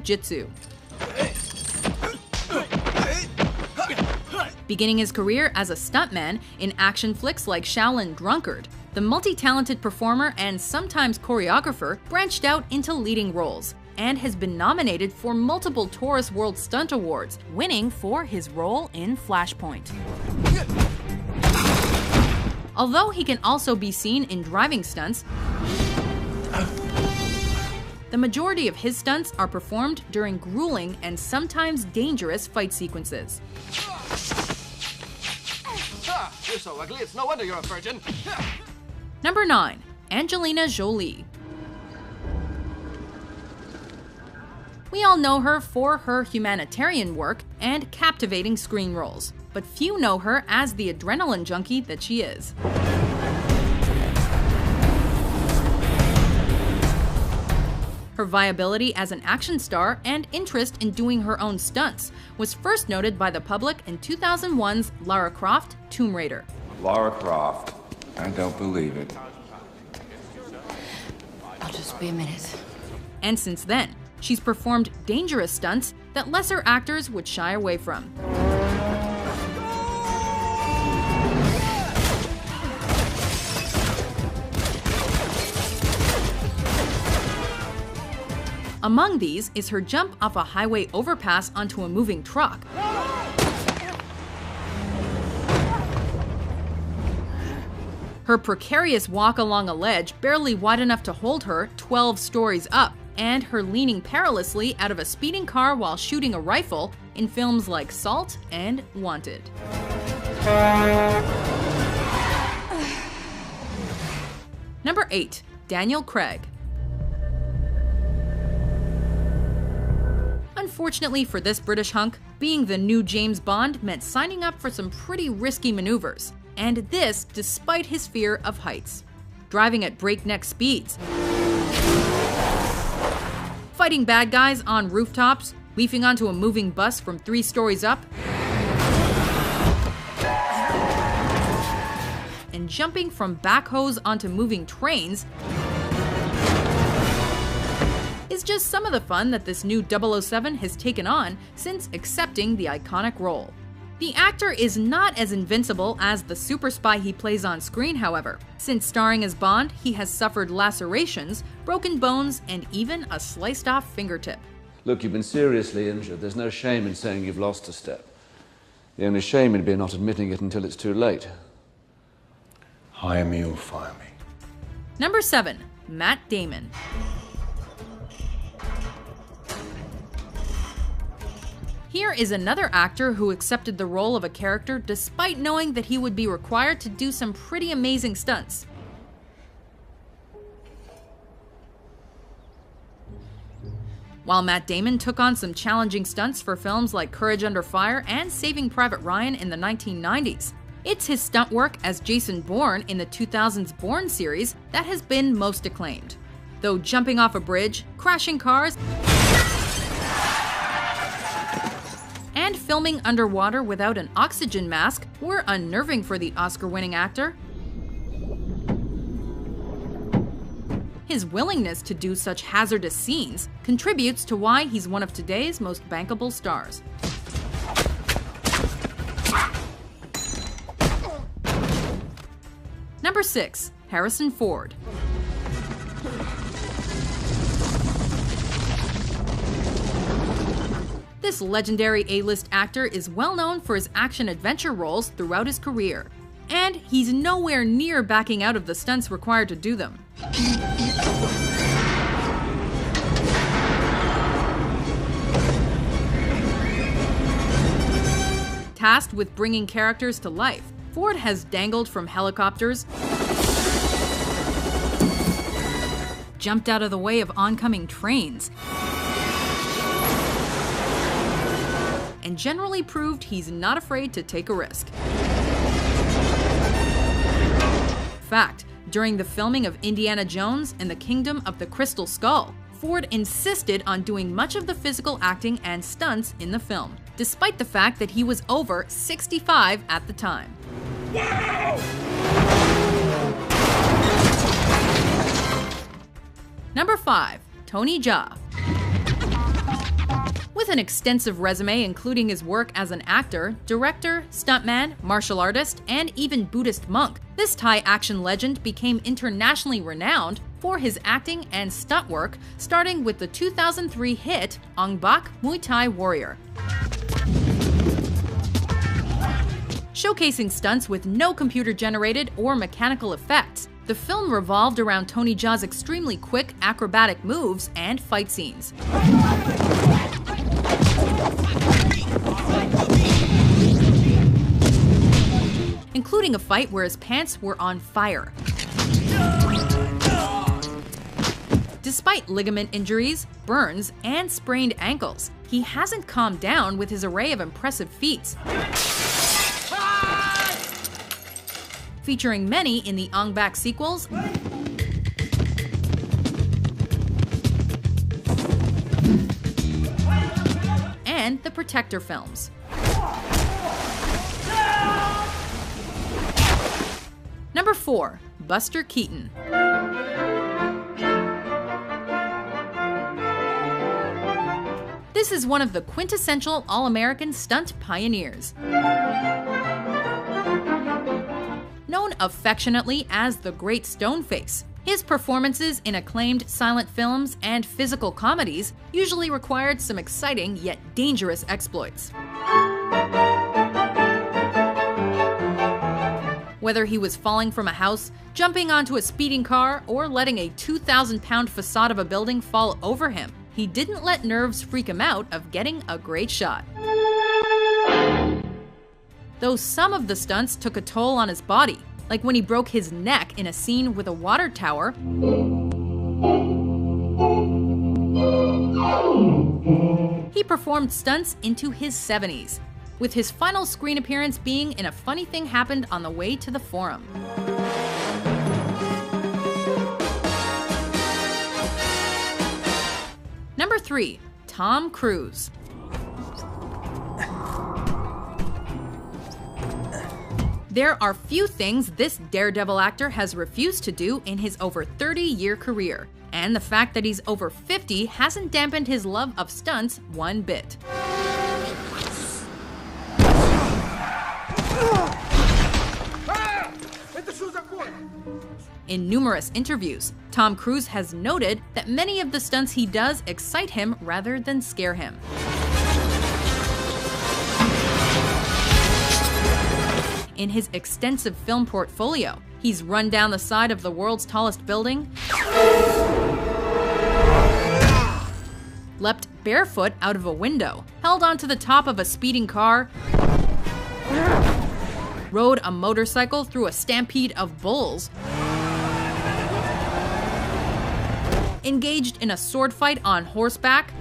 jitsu. Beginning his career as a stuntman in action flicks like Shaolin Drunkard, the multi-talented performer and sometimes choreographer branched out into leading roles and has been nominated for multiple Taurus World Stunt Awards, winning for his role in Flashpoint. Although he can also be seen in driving stunts, the majority of his stunts are performed during grueling and sometimes dangerous fight sequences. You're so ugly, it's no wonder you're a virgin. Number 9. Angelina Jolie. We all know her for her humanitarian work and captivating screen roles, but few know her as the adrenaline junkie that she is. Her viability as an action star and interest in doing her own stunts was first noted by the public in 2001's Lara Croft Tomb Raider. Lara Croft, I don't believe it. I'll just be a minute. And since then, she's performed dangerous stunts that lesser actors would shy away from. Among these is her jump off a highway overpass onto a moving truck, her precarious walk along a ledge barely wide enough to hold her 12 stories up, and her leaning perilously out of a speeding car while shooting a rifle in films like Salt and Wanted. Number 8. Daniel Craig. Unfortunately for this British hunk, being the new James Bond meant signing up for some pretty risky maneuvers, and this despite his fear of heights. Driving at breakneck speeds, fighting bad guys on rooftops, leaping onto a moving bus from 3 stories up, and jumping from backhoes onto moving trains is just some of the fun that this new 007 has taken on since accepting the iconic role. The actor is not as invincible as the super spy he plays on screen, however. Since starring as Bond, he has suffered lacerations, broken bones, and even a sliced-off fingertip. Look, you've been seriously injured. There's no shame in saying you've lost a step. The only shame would be not admitting it until it's too late. Hire me or fire me. Number 7. Matt Damon. Here is another actor who accepted the role of a character despite knowing that he would be required to do some pretty amazing stunts. While Matt Damon took on some challenging stunts for films like Courage Under Fire and Saving Private Ryan in the 1990s, it's his stunt work as Jason Bourne in the 2000s Bourne series that has been most acclaimed. Though jumping off a bridge, crashing cars, and filming underwater without an oxygen mask were unnerving for the Oscar-winning actor, his willingness to do such hazardous scenes contributes to why he's one of today's most bankable stars. Number 6. Harrison Ford. This legendary A-list actor is well known for his action-adventure roles throughout his career, and he's nowhere near backing out of the stunts required to do them. Tasked with bringing characters to life, Ford has dangled from helicopters, jumped out of the way of oncoming trains, and generally proved he's not afraid to take a risk. Fact, during the filming of Indiana Jones and the Kingdom of the Crystal Skull, Ford insisted on doing much of the physical acting and stunts in the film, despite the fact that he was over 65 at the time. Wow! Number 5. Tony Jaa. an extensive resume including his work as an actor, director, stuntman, martial artist, and even Buddhist monk, this Thai action legend became internationally renowned for his acting and stunt work, starting with the 2003 hit Ong Bak Muay Thai Warrior. Showcasing stunts with no computer-generated or mechanical effects, the film revolved around Tony Jaa's extremely quick acrobatic moves and fight scenes. Including a fight where his pants were on fire. Despite ligament injuries, burns, and sprained ankles, he hasn't calmed down with his array of impressive feats. Featuring many in the Ong Bak sequels and the Protector films. Number 4. Buster Keaton. This is one of the quintessential All-American stunt pioneers. Known affectionately as the Great Stoneface, his performances in acclaimed silent films and physical comedies usually required some exciting yet dangerous exploits. Whether he was falling from a house, jumping onto a speeding car, or letting a 2,000-pound facade of a building fall over him, he didn't let nerves freak him out of getting a great shot. Though some of the stunts took a toll on his body, like when he broke his neck in a scene with a water tower, he performed stunts into his 70s, with his final screen appearance being in A Funny Thing Happened on the Way to the Forum. Number 3. Tom Cruise. There are few things this daredevil actor has refused to do in his over 30-year career, and the fact that he's over 50 hasn't dampened his love of stunts one bit. In numerous interviews, Tom Cruise has noted that many of the stunts he does excite him rather than scare him. In his extensive film portfolio, he's run down the side of the world's tallest building, leapt barefoot out of a window, held onto the top of a speeding car, rode a motorcycle through a stampede of bulls, engaged in a sword fight on horseback,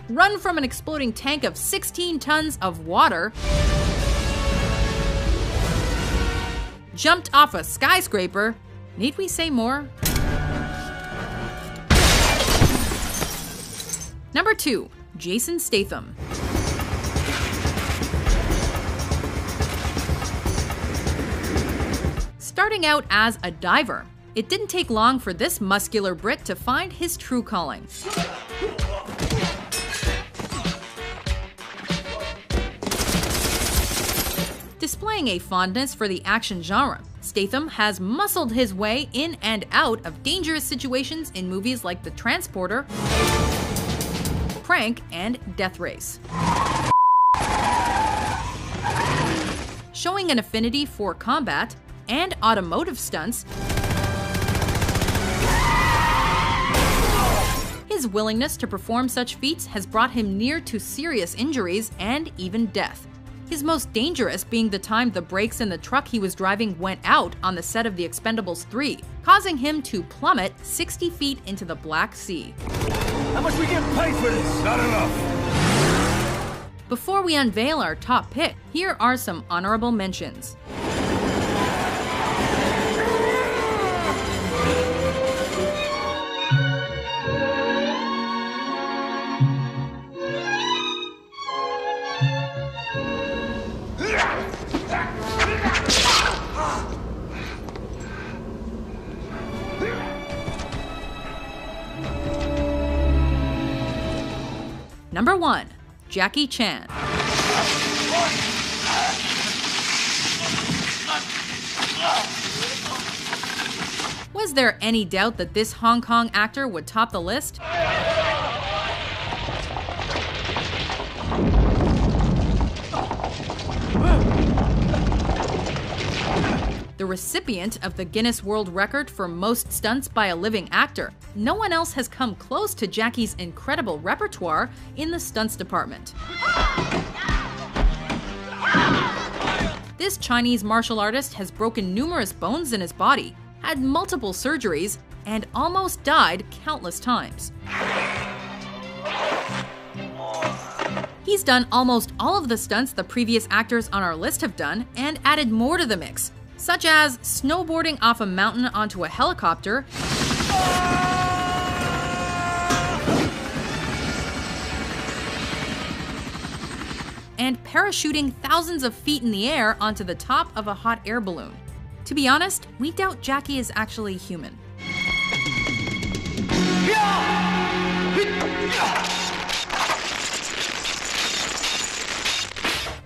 run from an exploding tank of 16 tons of water, jumped off a skyscraper. Need we say more? Number 2. Jason Statham. Starting out as a diver, it didn't take long for this muscular Brit to find his true calling. Displaying a fondness for the action genre, Statham has muscled his way in and out of dangerous situations in movies like The Transporter, Crank, and Death Race. Showing an affinity for combat and automotive stunts, his willingness to perform such feats has brought him near to serious injuries and even death. His most dangerous being the time the brakes in the truck he was driving went out on the set of The Expendables 3, causing him to plummet 60 feet into the Black Sea. How much we get paid for this? Not enough. Before we unveil our top pick, here are some honorable mentions. Number 1. Jackie Chan. Was there any doubt that this Hong Kong actor would top the list? The recipient of the Guinness World Record for most stunts by a living actor, no one else has come close to Jackie's incredible repertoire in the stunts department. This Chinese martial artist has broken numerous bones in his body, had multiple surgeries, and almost died countless times. He's done almost all of the stunts the previous actors on our list have done and added more to the mix, such as snowboarding off a mountain onto a helicopter, and parachuting thousands of feet in the air onto the top of a hot air balloon. To be honest, we doubt Jackie is actually human.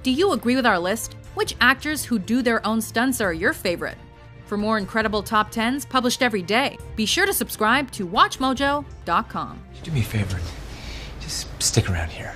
Do you agree with our list? Which actors who do their own stunts are your favorite? For more incredible top 10s published every day, be sure to subscribe to WatchMojo.com. Do me a favor. Just stick around here.